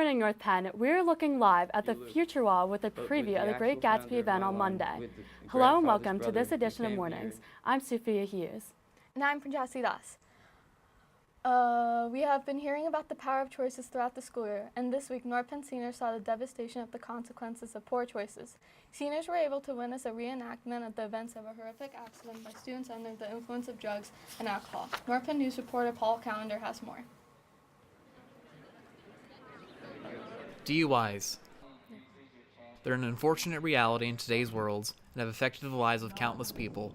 morning, North Penn. We're looking live at the Future Wall with a preview of the Great Gatsby event on Monday. Hello and welcome to this edition of Mornings. I'm Sophia Hughes. And I'm Pranjasi Das. We have been hearing about the power of choices throughout the school year, and this week North Penn seniors saw the devastation of the consequences of poor choices. Seniors were able to witness a reenactment of the events of a horrific accident by students under the influence of drugs and alcohol. North Penn News reporter Paul Callender has more. DUIs. They're an unfortunate reality in today's world and have affected the lives of countless people.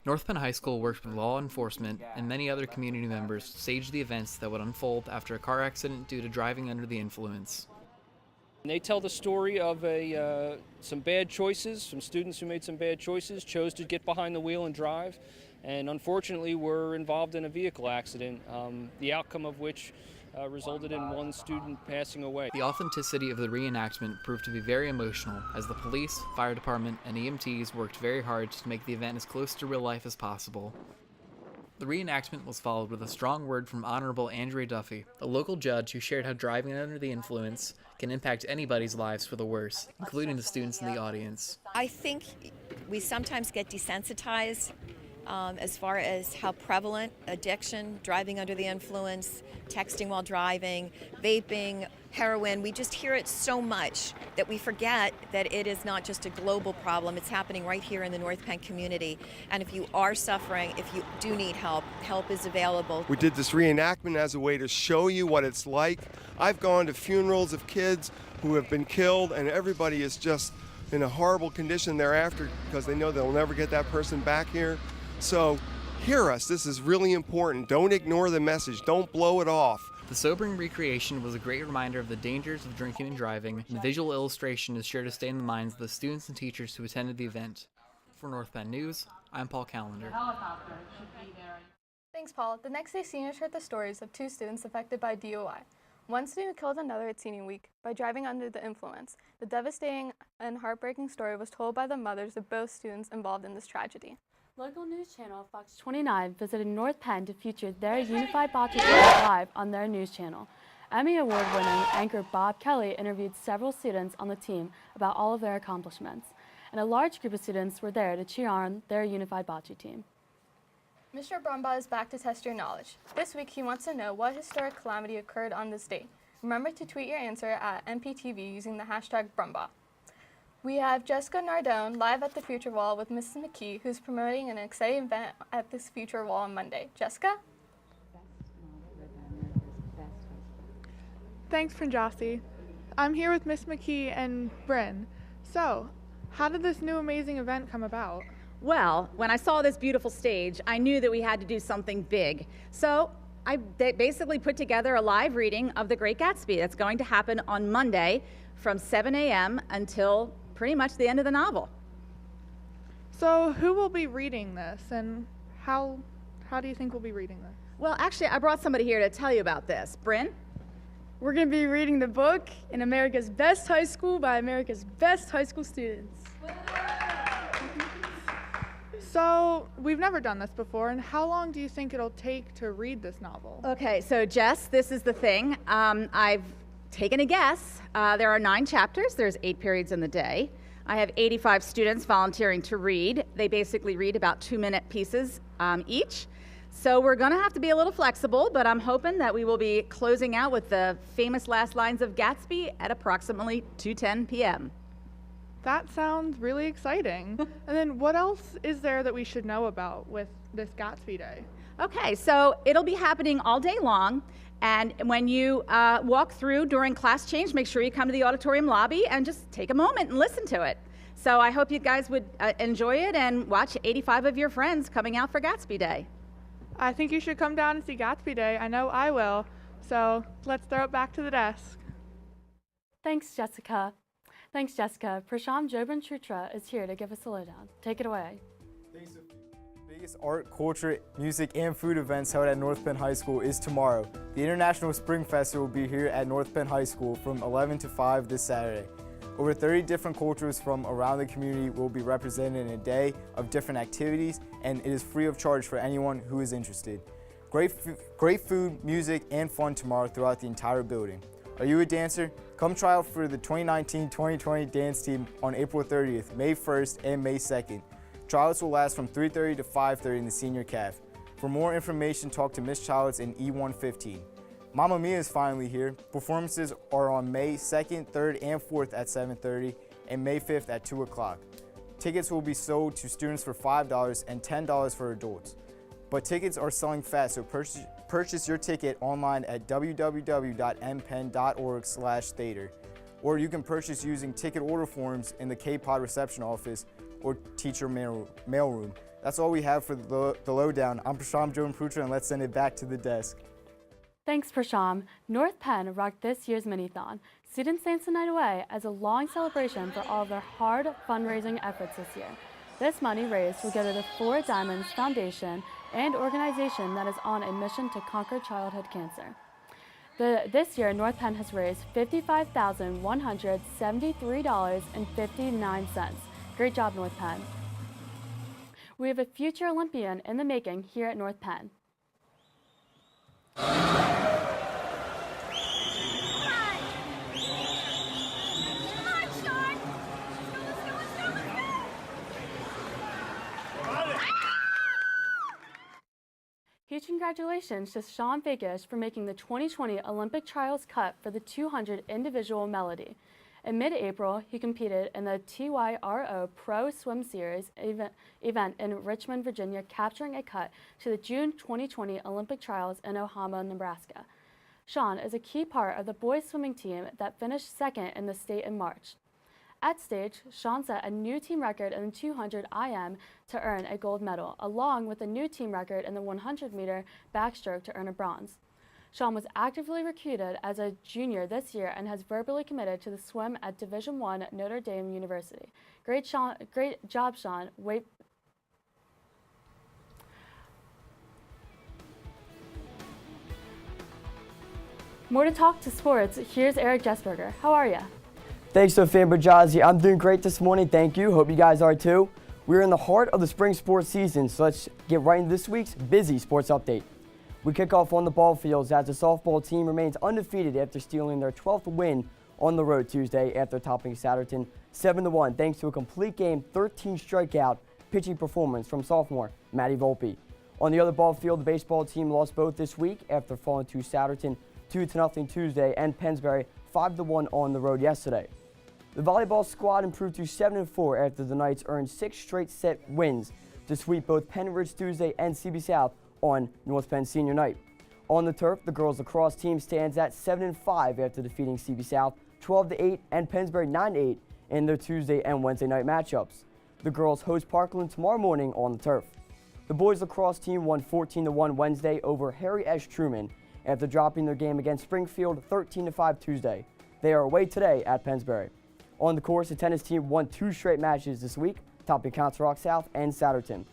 North Penn High School worked with law enforcement and many other community members to stage the events that would unfold after a car accident due to driving under the influence. They tell the story of some bad choices, some students who made some bad choices, chose to get behind the wheel and drive, and unfortunately were involved in a vehicle accident, the outcome of which resulted in one student passing away. The authenticity of the reenactment proved to be very emotional as the police, fire department, and EMTs worked very hard to make the event as close to real life as possible. The reenactment was followed with a strong word from Honorable Andrea Duffy, a local judge who shared how driving under the influence can impact anybody's lives for the worse, including the students in the audience. I think we sometimes get desensitized as far as how prevalent addiction, driving under the influence, texting while driving, vaping, heroin, we just hear it so much that we forget that it is not just a global problem, it's happening right here in the North Penn community. And if you are suffering, if you do need help, help is available. We did this reenactment as a way to show you what it's like. I've gone to funerals of kids who have been killed, and everybody is just in a horrible condition thereafter because they know they'll never get that person back here. So hear us, this is really important. Don't ignore the message, don't blow it off. The sobering recreation was a great reminder of the dangers of drinking and driving, and the visual illustration is sure to stay in the minds of the students and teachers who attended the event. For North Penn News, I'm Paul Callender. Thanks, Paul. The next day, seniors heard the stories of two students affected by DUI. One student killed another at senior week by driving under the influence. The devastating and heartbreaking story was told by the mothers of both students involved in this tragedy. Local news channel Fox 29 visited North Penn to feature their Unified Bocce team live on their news channel. Emmy Award-winning anchor Bob Kelly interviewed several students on the team about all of their accomplishments, and a large group of students were there to cheer on their Unified Bocce team. Mr. Brumbaugh is back to test your knowledge. This week he wants to know what historic calamity occurred on this date. Remember to tweet your answer at NPTV using the hashtag Brumbaugh. We have Jessica Nardone live at the Future Wall with Mrs. McKee, who's promoting an exciting event at this Future Wall on Monday. Jessica? Thanks, Pranjasi. I'm here with Miss McKee and Bryn. So, how did this new amazing event come about? Well, when I saw this beautiful stage, I knew that we had to do something big. So I basically put together a live reading of The Great Gatsby that's going to happen on Monday from 7 a.m. until pretty much the end of the novel. So who will be reading this, and how do you think we'll be reading this? Well, actually, I brought somebody here to tell you about this. Bryn? We're going to be reading the book In America's Best High School by America's Best High School Students. So we've never done this before, and how long do you think it'll take to read this novel? Okay, so Jess, this is the thing. I've taken a guess. There are 9 chapters. There's 8 periods in the day. I have 85 students volunteering to read. They basically read about 2-minute pieces each. So we're going to have to be a little flexible, but I'm hoping that we will be closing out with the famous last lines of Gatsby at approximately 2:10 p.m. That sounds really exciting. And then what else is there that we should know about with this Gatsby Day? Okay, so it'll be happening all day long. And when you walk through during class change, make sure you come to the auditorium lobby and just take a moment and listen to it. So I hope you guys would enjoy it and watch 85 of your friends coming out for Gatsby Day. I think you should come down and see Gatsby Day. I know I will. So let's throw it back to the desk. Thanks, Jessica. Prasham Jobin Chutra is here to give us a lowdown. Take it away. Thanks, Sophie. The biggest art, culture, music, and food events held at North Penn High School is tomorrow. The International Spring Festival will be here at North Penn High School from 11 to 5 this Saturday. Over 30 different cultures from around the community will be represented in a day of different activities, and it is free of charge for anyone who is interested. Great food, music, and fun tomorrow throughout the entire building. Are you a dancer? Come try out for the 2019-2020 dance team on April 30th, May 1st, and May 2nd. Tryouts will last from 3:30 to 5:30 in the senior caf. For more information, talk to Ms. Childs in E115. Mamma Mia is finally here. Performances are on May 2nd, 3rd, and 4th at 7:30 and May 5th at 2 o'clock. Tickets will be sold to students for $5 and $10 for adults. But tickets are selling fast, so purchase your ticket online at www.mpen.org/theater. Or you can purchase using ticket order forms in the K-Pod reception office or teacher mailroom. That's all we have for the lowdown. I'm Prasham Joan-Prutra, and let's send it back to the desk. Thanks, Prasham. North Penn rocked this year's mini-thon. Students danced the night away as a long celebration for all of their hard fundraising efforts this year. This money raised will go to the Four Diamonds Foundation, an organization that is on a mission to conquer childhood cancer. This year, North Penn has raised $55,173.59. Great job, North Penn. We have a future Olympian in the making here at North Penn. Huge congratulations to Sean Fakish for making the 2020 Olympic trials cut for the 200 individual melody. In mid-April, he competed in the TYRO Pro Swim Series event in Richmond, Virginia, capturing a cut to the June 2020 Olympic trials in Omaha, Nebraska. Sean is a key part of the boys swimming team that finished second in the state in March. At stage, Sean set a new team record in the 200 IM to earn a gold medal, along with a new team record in the 100-meter backstroke to earn a bronze. Sean was actively recruited as a junior this year and has verbally committed to the swim at Division I Notre Dame University. Great job, Sean. More to talk to sports. Here's Eric Jessberger. How are you? Thanks, Sophia Bajazi. I'm doing great this morning, thank you. Hope you guys are too. We're in the heart of the spring sports season, so let's get right into this week's busy sports update. We kick off on the ball fields as the softball team remains undefeated after stealing their 12th win on the road Tuesday after topping Satterton 7-1 thanks to a complete game 13 strikeout pitching performance from sophomore Maddie Volpe. On the other ball field, the baseball team lost both this week after falling to Satterton 2-0 Tuesday and Pennsbury 5-1 on the road yesterday. The volleyball squad improved to 7-4 after the Knights earned 6 straight set wins to sweep both Penn Ridge Tuesday and CB South on North Penn Senior Night. On the turf, the girls lacrosse team stands at 7-5 after defeating CB South 12-8 and Pennsbury 9-8 in their Tuesday and Wednesday night matchups. The girls host Parkland tomorrow morning on the turf. The boys lacrosse team won 14-1 Wednesday over Harry S. Truman after dropping their game against Springfield 13-5 Tuesday. They are away today at Pennsbury. On the course, the tennis team won 2 straight matches this week, topping Council Rock South and Satterton.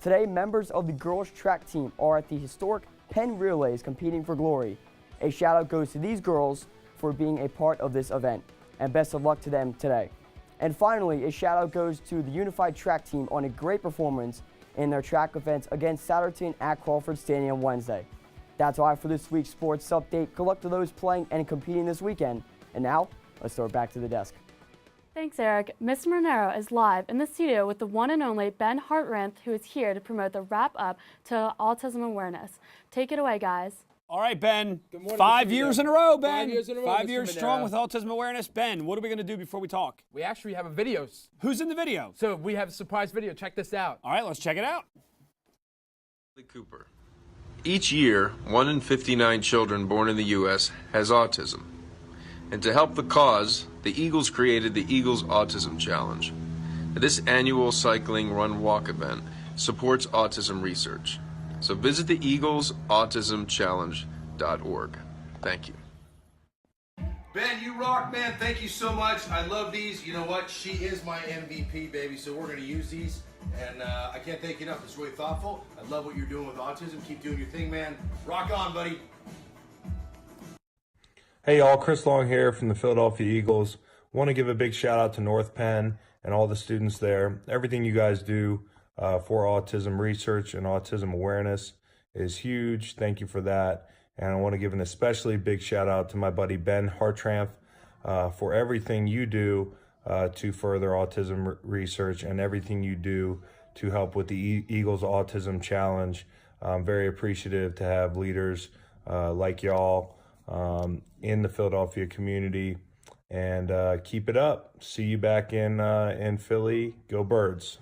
Today, members of the girls track team are at the historic Penn Relays competing for glory. A shout out goes to these girls for being a part of this event, and best of luck to them today. And finally, a shout out goes to the unified track team on a great performance in their track events against Satterton at Crawford Stadium Wednesday. That's all I have for this week's sports update. Good luck to those playing and competing this weekend. And now, let's throw it back to the desk. Thanks, Eric. Mr. Monero is live in the studio with the one and only Ben Hartranft, who is here to promote the wrap-up to Autism Awareness. Take it away, guys. All right, Ben. Good morning, 5 years in a row, Ben. 5 years in a row, 5 Mr. years Monero. strong with Autism Awareness. Ben, what are we going to do before we talk? We actually have a video. Who's in the video? So we have a surprise video. Check this out. All right, let's check it out. Cooper. Each year, 1 in 59 children born in the U.S. has autism. And to help the cause, the Eagles created the Eagles Autism Challenge. This annual cycling run-walk event supports autism research. So visit the EaglesAutismChallenge.org. Thank you. Ben, you rock, man. Thank you so much. I love these. You know what? She is my MVP, baby. So we're going to use these. And I can't thank you enough. It's really thoughtful. I love what you're doing with autism. Keep doing your thing, man. Rock on, buddy. Hey y'all, Chris Long here from the Philadelphia Eagles. Want to give a big shout out to North Penn and all the students there. Everything you guys do for autism research and autism awareness is huge. Thank you for that. And I want to give an especially big shout out to my buddy Ben Hartranft for everything you do to further autism research and everything you do to help with the Eagles Autism Challenge. I'm very appreciative to have leaders like y'all in the Philadelphia community, and keep it up. See you back in Philly. Go Birds.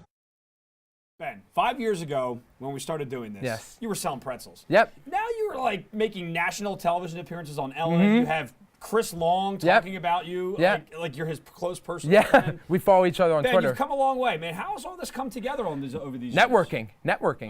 Ben, 5 years ago when we started doing this, Yes. you were selling pretzels. Yep. Now you're like making national television appearances on Ellen. You have Chris Long talking about you like you're his close person. Yeah, we follow each other on Ben, Twitter. you've come a long way, man. How has all this come together over these years? Networking.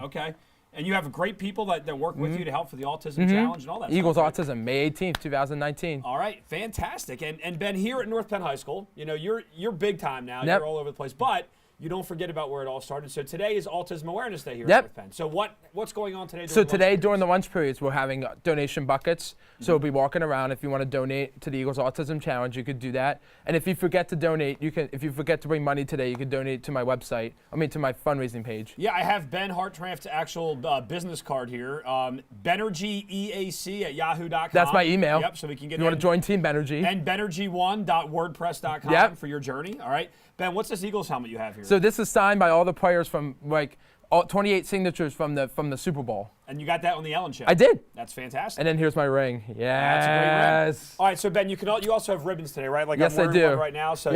Okay. And you have great people that work with you to help for the Autism Challenge and all that Eagles stuff. Right? Autism, May 18th, 2019. All right, fantastic. And Ben, here at North Penn High School, you know, you're big time now. Yep. You're all over the place. But you don't forget about where it all started. So today is Autism Awareness Day here at Yep. North Penn. So what's going on today? So today, during the lunch periods, we're having donation buckets. So we'll be walking around. If you want to donate to the Eagles Autism Challenge, you could do that. And if you forget to donate, you can. If you forget to bring money today, you can donate to my website. To my fundraising page. Yeah, I have Ben Hartranft's actual business card here. BenergyEAC@yahoo.com. That's my email. Yep, so we can get You want to join Team Benergy. And Benergy1.wordpress.com for your journey. All right. Ben, what's this Eagles helmet you have here? So this is signed by all the players from all 28 signatures from the Super Bowl. And you got that on the Ellen show. I did. That's fantastic. And then here's my ring. Yes. That's a great ring. All right, so Ben, you also have ribbons today, right? Like yes, I'm wearing I do. one right now, so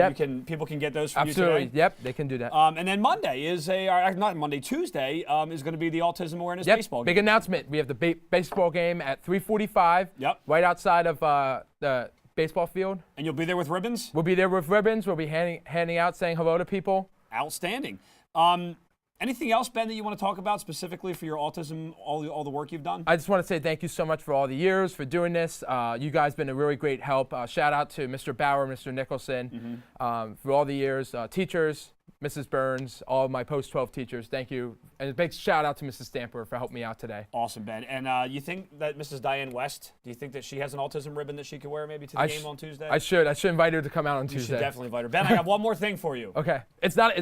people can get those from Absolutely. you today. Yep, they can do that. And then Monday is Tuesday is going to be the Autism Awareness baseball game. Big announcement. We have the baseball game at 3:45. Yep. Right outside of the baseball field. And you'll be there with ribbons? We'll be there with ribbons. We'll be handing out, saying hello to people. Outstanding. Anything else, Ben, that you want to talk about specifically for your autism, all the work you've done? I just want to say thank you so much for all the years, for doing this. You guys have been a really great help. Shout out to Mr. Bauer, Mr. Nicholson, for all the years. Teachers, Mrs. Burns, all of my post-12 teachers, thank you. And a big shout out to Mrs. Stamper for helping me out today. Awesome, Ben. And you think that Mrs. Diane West, do you think that she has an autism ribbon that she could wear maybe to the game on Tuesday? I should invite her to come out on Tuesday. You should definitely invite her. Ben, I got one more thing for you. Okay. It's not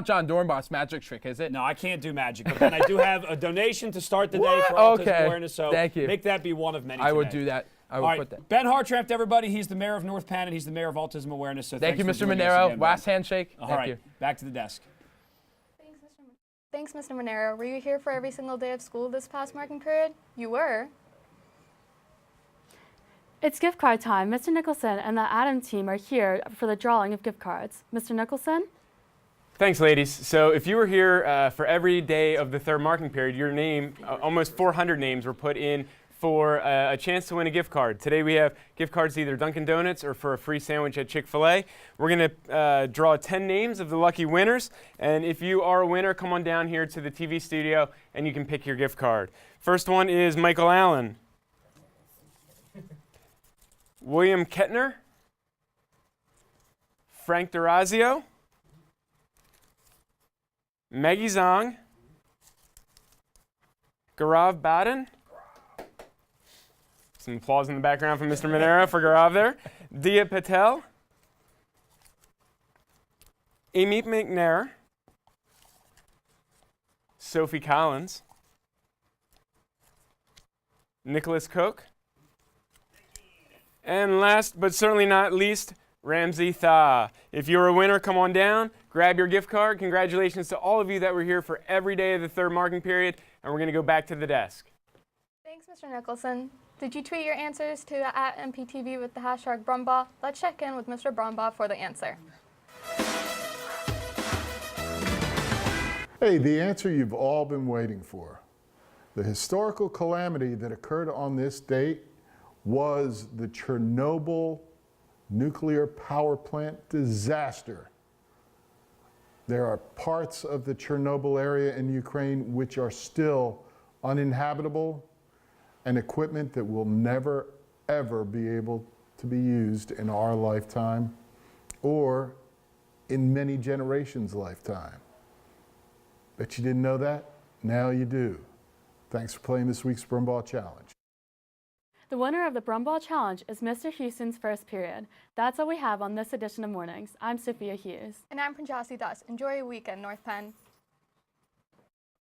John Dornbach's magic trick, is it? No, I can't do magic. But Ben, I do have a donation to start the day for Autism Awareness. So thank you. Make that be one of many I today. would do that. I will put that. Ben Hartranft, everybody. He's the mayor of North Penn, and he's the mayor of Autism Awareness. So thank you, Mr. joining us Monero. again, Last Ben. handshake. All Thank right, you. back to the desk. Thanks, Mr. Monero. Were you here for every single day of school this past marking period? You were. It's gift card time. Mr. Nicholson and the Adam team are here for the drawing of gift cards. Mr. Nicholson? Thanks, ladies. So if you were here for every day of the third marking period, your name, almost 400 names were put in for a chance to win a gift card. Today we have gift cards to either Dunkin' Donuts or for a free sandwich at Chick-fil-A. We're going to draw 10 names of the lucky winners, and if you are a winner, come on down here to the TV studio and you can pick your gift card. First one is Michael Allen, William Kettner, Frank Durazio, Maggie Zong, Gaurav Baden. Some applause in the background from Mr. Monero for Gaurav there. Dia Patel, Amy McNair, Sophie Collins, Nicholas Cook, and last but certainly not least, Ramsey Tha. If you're a winner, come on down, grab your gift card. Congratulations to all of you that were here for every day of the third marking period, and we're going to go back to the desk. Thanks, Mr. Nicholson. Did you tweet your answers to @NPTV with the hashtag Brumbaugh? Let's check in with Mr. Brumbaugh for the answer. Hey, the answer you've all been waiting for. The historical calamity that occurred on this date was the Chernobyl nuclear power plant disaster. There are parts of the Chernobyl area in Ukraine which are still uninhabitable, and equipment that will never, ever be able to be used in our lifetime or in many generations' lifetime. Bet you didn't know that? Now you do. Thanks for playing this week's Brumbaugh Challenge. The winner of the Brumbaugh Challenge is Mr. Houston's first period. That's all we have on this edition of Mornings. I'm Sophia Hughes. And I'm Pranjasi Das. Enjoy your weekend, North Penn.